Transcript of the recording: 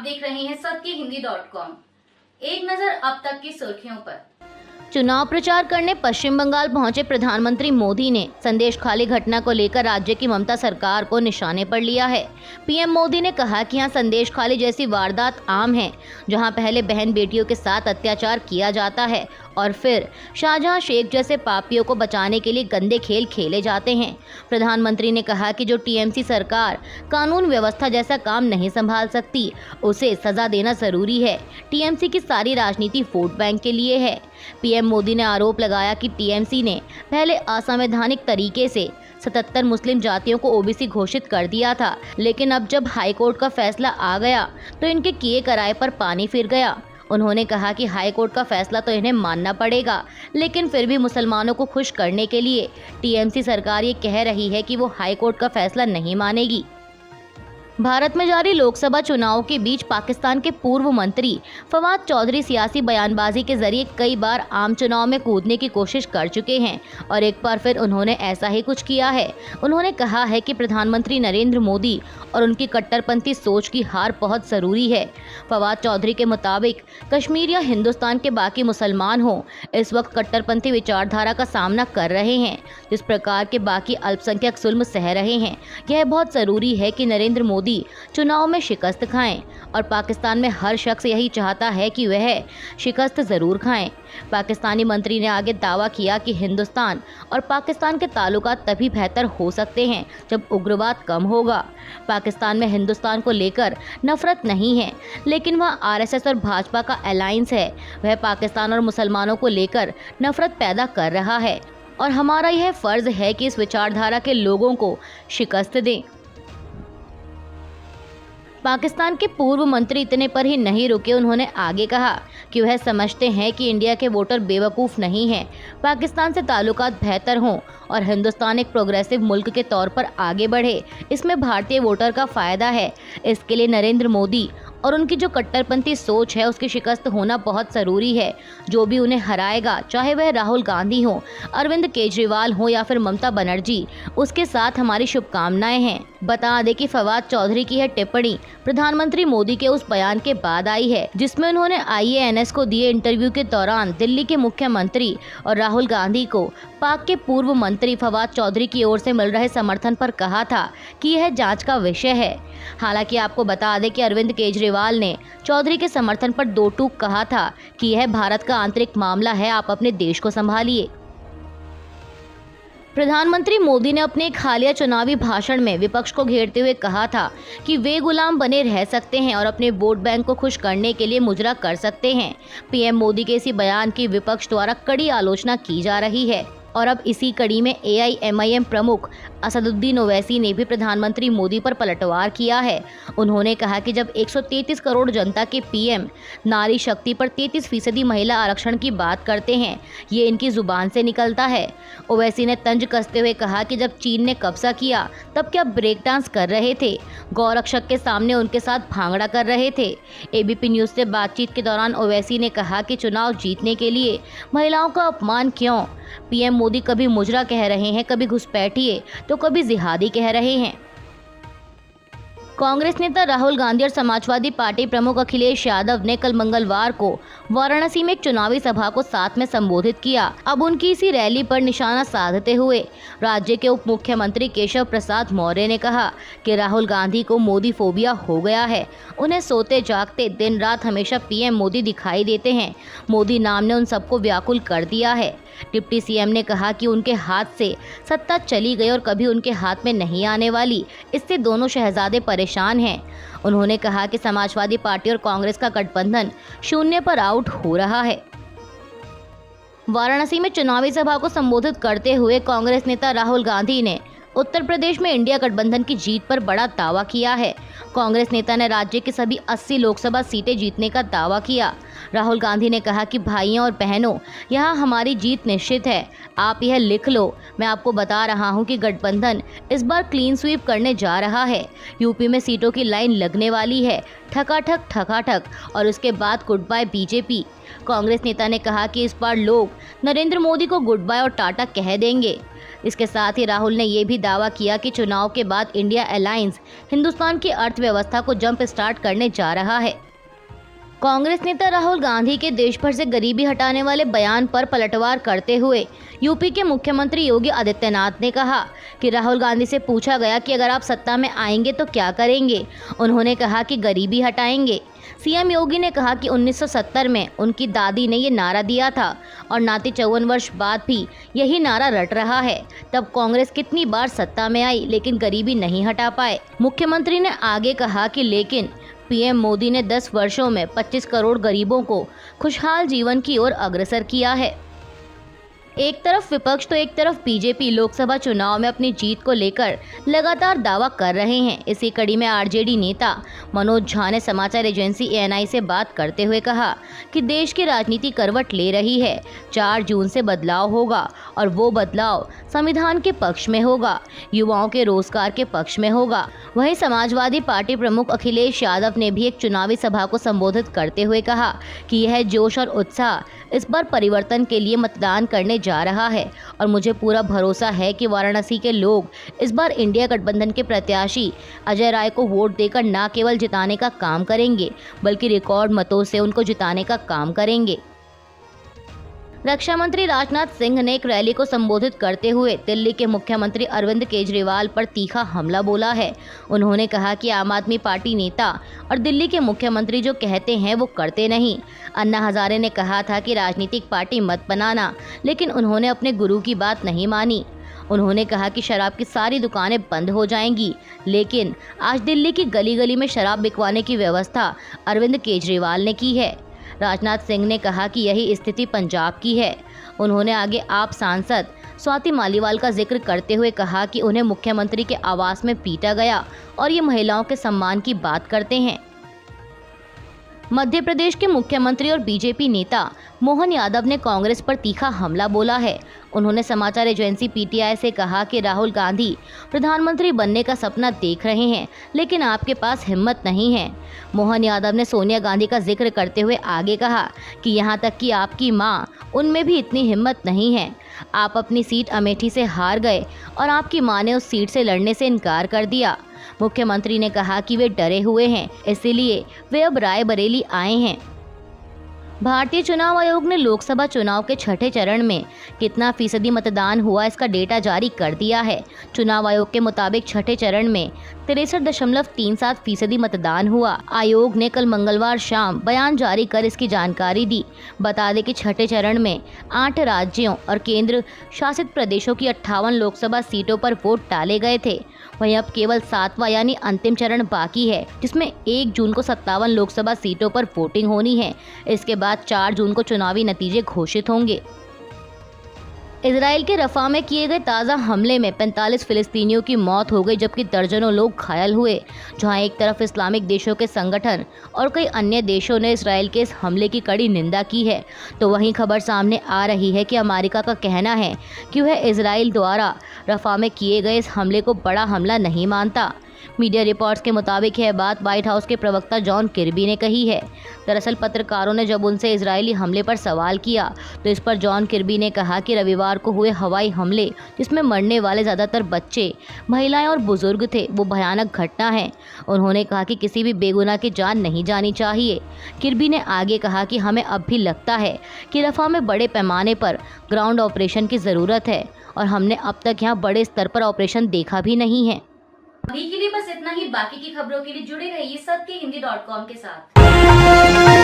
देख रहे हैं सबकीहिंदी.com। एक नजर अब तक की सुर्खियों पर। चुनाव प्रचार करने पश्चिम बंगाल पहुंचे प्रधानमंत्री मोदी ने संदेशखाली घटना को लेकर राज्य की ममता सरकार को निशाने पर लिया है। पीएम मोदी ने कहा कि यहाँ संदेशखाली जैसी वारदात आम है, जहां पहले बहन बेटियों के साथ अत्याचार किया जाता है और फिर शाहजहां शेख जैसे पापियों को बचाने के लिए गंदे खेल खेले जाते हैं। प्रधानमंत्री ने कहा कि जो टीएमसी सरकार कानून व्यवस्था जैसा काम नहीं संभाल सकती, उसे सजा देना जरूरी है। टीएमसी की सारी राजनीति वोट बैंक के लिए है। पीएम मोदी ने आरोप लगाया कि टीएमसी ने पहले असंवैधानिक तरीके से 77 मुस्लिम जातियों को ओबीसी घोषित कर दिया था, लेकिन अब जब हाईकोर्ट का फैसला आ गया तो इनके किए कराए पर पानी फिर गया। उन्होंने कहा कि हाईकोर्ट का फैसला तो इन्हें मानना पड़ेगा, लेकिन फिर भी मुसलमानों को खुश करने के लिए टीएमसी सरकार ये कह रही है कि वो हाईकोर्ट का फैसला नहीं मानेगी। भारत में जारी लोकसभा चुनाव के बीच पाकिस्तान के पूर्व मंत्री फवाद चौधरी सियासी बयानबाजी के जरिए कई बार आम चुनाव में कूदने की कोशिश कर चुके हैं और एक बार फिर उन्होंने ऐसा ही कुछ किया है। उन्होंने कहा है कि प्रधानमंत्री नरेंद्र मोदी और उनकी कट्टरपंथी सोच की हार बहुत ज़रूरी है। फवाद चौधरी के मुताबिक कश्मीर या हिंदुस्तान के बाकी मुसलमान हों, इस वक्त कट्टरपंथी विचारधारा का सामना कर रहे हैं, जिस प्रकार के बाकी अल्पसंख्यक जुल्म सह रहे हैं। यह बहुत ज़रूरी है कि नरेंद्र मोदी चुनाव में शिकस्त खाएं और पाकिस्तान में हर शख्स यही चाहता है कि वह शिकस्त जरूर खाएं। पाकिस्तानी मंत्री ने आगे दावा किया कि हिंदुस्तान और पाकिस्तान के ताल्लुकात तभी बेहतर हो सकते हैं जब उग्रवाद कम होगा। पाकिस्तान में हिंदुस्तान को लेकर नफरत नहीं है, लेकिन वह आरएसएस और भाजपा का अलायंस है। वह पाकिस्तान और मुसलमानों को लेकर नफरत पैदा कर रहा है और हमारा यह फर्ज है कि इस विचारधारा के लोगों को शिकस्त दें। पाकिस्तान के पूर्व मंत्री इतने पर ही नहीं रुके। उन्होंने आगे कहा कि वह समझते हैं कि इंडिया के वोटर बेवकूफ़ नहीं हैं। पाकिस्तान से ताल्लुकात बेहतर हों और हिंदुस्तान एक प्रोग्रेसिव मुल्क के तौर पर आगे बढ़े, इसमें भारतीय वोटर का फ़ायदा है। इसके लिए नरेंद्र मोदी और उनकी जो कट्टरपंथी सोच है उसकी शिकस्त होना बहुत ज़रूरी है। जो भी उन्हें हराएगा, चाहे वह राहुल गांधी हो, अरविंद केजरीवाल हो या फिर ममता बनर्जी, उसके साथ हमारी शुभकामनाएं हैं। बता दें कि फवाद चौधरी की यह टिप्पणी प्रधानमंत्री मोदी के उस बयान के बाद आई है जिसमें उन्होंने IANS को दिए इंटरव्यू के दौरान दिल्ली के मुख्यमंत्री और राहुल गांधी को पाक के पूर्व मंत्री फवाद चौधरी की ओर से मिल रहे समर्थन पर कहा था कि यह जांच का विषय है। हालांकि आपको बता दें कि अरविंद केजरीवाल ने चौधरी के समर्थन पर दो टूक कहा था कि यह भारत का आंतरिक मामला है, आप अपने देश को संभालिए। प्रधानमंत्री मोदी ने अपने एक हालिया चुनावी भाषण में विपक्ष को घेरते हुए कहा था कि वे गुलाम बने रह सकते हैं और अपने वोट बैंक को खुश करने के लिए मुजरा कर सकते हैं। पीएम मोदी के इसी बयान की विपक्ष द्वारा कड़ी आलोचना की जा रही है और अब इसी कड़ी में AIMIM प्रमुख असदुद्दीन ओवैसी ने भी प्रधानमंत्री मोदी पर पलटवार किया है। उन्होंने कहा कि जब 133 करोड़ जनता के पीएम नारी शक्ति पर 33% महिला आरक्षण की बात करते हैं, ये इनकी जुबान से निकलता है। ओवैसी ने तंज कसते हुए कहा कि जब चीन ने कब्जा किया तब क्या ब्रेक डांस कर रहे थे, गौरक्षक के सामने उनके साथ भांगड़ा कर रहे थे। ABP न्यूज़ से बातचीत के दौरान ओवैसी ने कहा कि चुनाव जीतने के लिए महिलाओं का अपमान क्यों। पीएम मोदी कभी मुजरा कह रहे हैं, कभी घुसपैठिए तो कभी जिहादी कह रहे हैं। कांग्रेस नेता राहुल गांधी और समाजवादी पार्टी प्रमुख अखिलेश यादव ने कल मंगलवार को वाराणसी में एक चुनावी सभा को साथ में संबोधित किया। अब उनकी इसी रैली पर निशाना साधते हुए राज्य के उप मुख्यमंत्री केशव प्रसाद मौर्य ने कहा कि राहुल गांधी को मोदी फोबिया हो गया है। उन्हें सोते जागते दिन रात हमेशा पीएम मोदी दिखाई देते हैं। मोदी नाम ने उन सबको व्याकुल कर दिया है। डिप्टी सीएम ने कहा कि उनके हाथ से सत्ता चली गई और कभी उनके हाथ में नहीं आने वाली, इससे दोनों शहजादे परेशान हैं। उन्होंने कहा कि समाजवादी पार्टी और कांग्रेस का गठबंधन शून्य पर आउट हो रहा है। वाराणसी में चुनावी सभा को संबोधित करते हुए कांग्रेस नेता राहुल गांधी ने उत्तर प्रदेश में इंडिया गठबंधन की जीत पर बड़ा दावा किया है। कांग्रेस नेता ने राज्य की सभी 80 लोकसभा सीटें जीतने का दावा किया। राहुल गांधी ने कहा कि भाइयों और बहनों, यहाँ हमारी जीत निश्चित है, आप यह लिख लो। मैं आपको बता रहा हूँ कि गठबंधन इस बार क्लीन स्वीप करने जा रहा है। यूपी में सीटों की लाइन लगने वाली है, ठकाठक, और उसके बाद गुड बाय बीजेपी। कांग्रेस नेता ने कहा कि इस बार लोग नरेंद्र मोदी को गुड बाय और टाटा कह देंगे। इसके साथ ही राहुल ने ये भी दावा किया कि चुनाव के बाद इंडिया अलायंस हिंदुस्तान की अर्थव्यवस्था को जंप स्टार्ट करने जा रहा है। कांग्रेस नेता राहुल गांधी के देश भर से गरीबी हटाने वाले बयान पर पलटवार करते हुए यूपी के मुख्यमंत्री योगी आदित्यनाथ ने कहा कि राहुल गांधी से पूछा गया कि अगर आप सत्ता में आएंगे तो क्या करेंगे। उन्होंने कहा कि गरीबी हटाएंगे। सीएम योगी ने कहा कि 1970 में उनकी दादी ने ये नारा दिया था और नाती 54 वर्ष बाद भी यही नारा रट रहा है। तब कांग्रेस कितनी बार सत्ता में आई लेकिन गरीबी नहीं हटा पाए। मुख्यमंत्री ने आगे कहा कि लेकिन पीएम मोदी ने 10 वर्षों में 25 करोड़ गरीबों को खुशहाल जीवन की ओर अग्रसर किया है। एक तरफ विपक्ष तो एक तरफ बीजेपी लोकसभा चुनाव में अपनी जीत को लेकर लगातार दावा कर रहे हैं। इसी कड़ी में आरजेडी नेता मनोज झा ने समाचार एजेंसी एएनआई से बात करते हुए कहा कि देश की राजनीति करवट ले रही है। 4 जून से बदलाव होगा और वो बदलाव संविधान के पक्ष में होगा, युवाओं के रोजगार के पक्ष में होगा। वहीं समाजवादी पार्टी प्रमुख अखिलेश यादव ने भी एक चुनावी सभा को संबोधित करते हुए कहा कि यह जोश और उत्साह इस बार परिवर्तन के लिए मतदान करने जा रहा है और मुझे पूरा भरोसा है कि वाराणसी के लोग इस बार इंडिया गठबंधन के प्रत्याशी अजय राय को वोट देकर न केवल जिताने का काम करेंगे बल्कि रिकॉर्ड मतों से उनको जिताने का काम करेंगे। रक्षा मंत्री राजनाथ सिंह ने एक रैली को संबोधित करते हुए दिल्ली के मुख्यमंत्री अरविंद केजरीवाल पर तीखा हमला बोला है। उन्होंने कहा कि आम आदमी पार्टी नेता और दिल्ली के मुख्यमंत्री जो कहते हैं वो करते नहीं। अन्ना हजारे ने कहा था कि राजनीतिक पार्टी मत बनाना, लेकिन उन्होंने अपने गुरु की बात नहीं मानी। उन्होंने कहा कि शराब की सारी दुकानें बंद हो जाएंगी, लेकिन आज दिल्ली की गली गली में शराब बिकवाने की व्यवस्था अरविंद केजरीवाल ने की है। राजनाथ सिंह ने कहा कि यही स्थिति पंजाब की है। उन्होंने आगे आप सांसद स्वाति मालीवाल का जिक्र करते हुए कहा कि उन्हें मुख्यमंत्री के आवास में पीटा गया और ये महिलाओं के सम्मान की बात करते हैं। मध्य प्रदेश के मुख्यमंत्री और बीजेपी नेता मोहन यादव ने कांग्रेस पर तीखा हमला बोला है। उन्होंने समाचार एजेंसी पीटीआई से कहा कि राहुल गांधी प्रधानमंत्री बनने का सपना देख रहे हैं, लेकिन आपके पास हिम्मत नहीं है। मोहन यादव ने सोनिया गांधी का जिक्र करते हुए आगे कहा कि यहां तक कि आपकी मां, उनमें भी इतनी हिम्मत नहीं है। आप अपनी सीट अमेठी से हार गए और आपकी मां ने उस सीट से लड़ने से इनकार कर दिया। मुख्यमंत्री ने कहा कि वे डरे हुए हैं, इसीलिए वे अब रायबरेली आए हैं। भारतीय चुनाव आयोग ने लोकसभा चुनाव के छठे चरण में कितना फीसदी मतदान हुआ इसका डेटा जारी कर दिया है। चुनाव आयोग के मुताबिक छठे चरण में 63.37% मतदान हुआ। आयोग ने कल मंगलवार शाम बयान जारी कर इसकी जानकारी दी। बता दें कि छठे चरण में 8 राज्यों और केंद्र शासित प्रदेशों की 58 लोकसभा सीटों पर वोट डाले गए थे। वहीं अब केवल 7वां यानी अंतिम चरण बाकी है, जिसमें 1 जून को 57 लोकसभा सीटों पर वोटिंग होनी है। इसके बाद 4 जून को चुनावी नतीजे घोषित होंगे। इजराइल के रफा में किए गए ताज़ा हमले में 45 फिलिस्तीनियों की मौत हो गई, जबकि दर्जनों लोग घायल हुए। जहां एक तरफ इस्लामिक देशों के संगठन और कई अन्य देशों ने इजराइल के इस हमले की कड़ी निंदा की है, तो वहीं खबर सामने आ रही है कि अमेरिका का कहना है कि वह इजराइल द्वारा रफा में किए गए इस हमले को बड़ा हमला नहीं मानता। मीडिया रिपोर्ट्स के मुताबिक यह बात व्हाइट हाउस के प्रवक्ता जॉन किर्बी ने कही है। दरअसल पत्रकारों ने जब उनसे इजरायली हमले पर सवाल किया तो इस पर जॉन किर्बी ने कहा कि रविवार को हुए हवाई हमले, जिसमें मरने वाले ज़्यादातर बच्चे, महिलाएं और बुजुर्ग थे, वो भयानक घटना है। उन्होंने कहा कि किसी भी बेगुनाह की जान नहीं जानी चाहिए। किर्बी ने आगे कहा कि हमें अब भी लगता है कि रफा में बड़े पैमाने पर ग्राउंड ऑपरेशन की ज़रूरत है और हमने अब तक यहाँ बड़े स्तर पर ऑपरेशन देखा भी नहीं है। अभी के लिए बस इतना ही। बाकी की खबरों के लिए जुड़े रहिए सत्यहिंदी.com के साथ।